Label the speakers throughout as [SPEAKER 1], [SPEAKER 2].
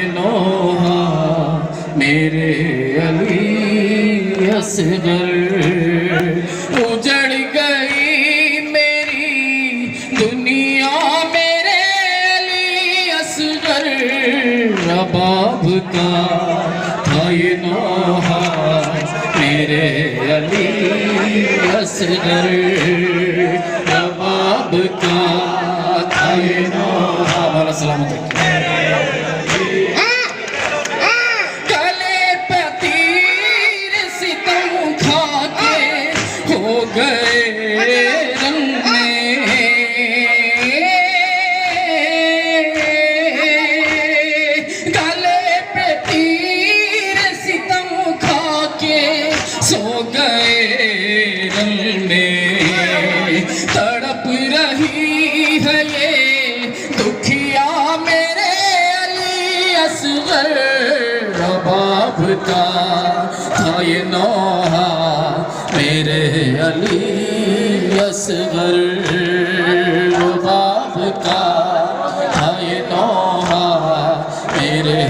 [SPEAKER 1] नोहा मेरे अली असगर, उजड़ गई मेरी दुनिया मेरे अली असगर। रबाब का था ये नोहा मेरे अली असगर, रबाब का था ये नोहा। वाला सलामत गए रंग में, गले पे तीर सितम खा के सो गए रंग में। तड़प रही है ये दुखिया मेरे अली असगर। रबाब का था ये नोहा मेरे अली असगर, रबाब का था ये नोहा मेरे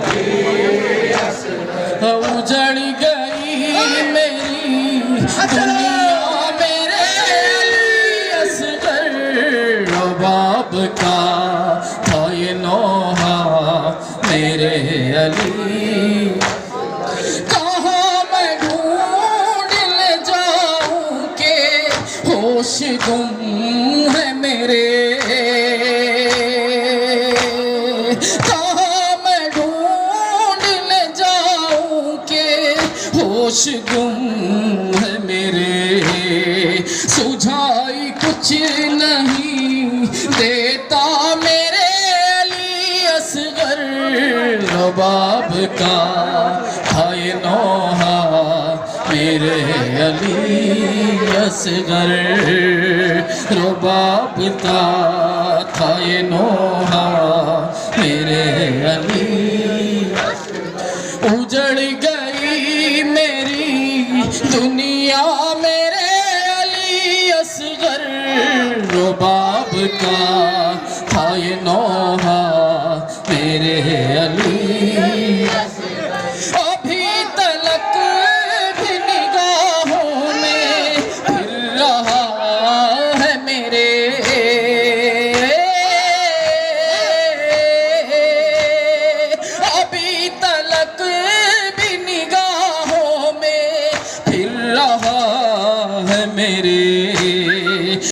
[SPEAKER 1] अली असगर। उजड़ गई मेरी दुनिया मेरे अली असगर। रबाब का था ये नोहा मेरे अली। होश गुम है मेरे, कहाँ मैं ढूंढ ले जाऊं के होश गुम है मेरे। सुझाई कुछ नहीं देता मेरे अली असगर। रबाब का था ये नोहा मेरे अली असगर। रबाब का था ये नोहा मेरे अली। उजड़ गई मेरी दुनिया मेरे अली असगर। रबाब का था ये नोहा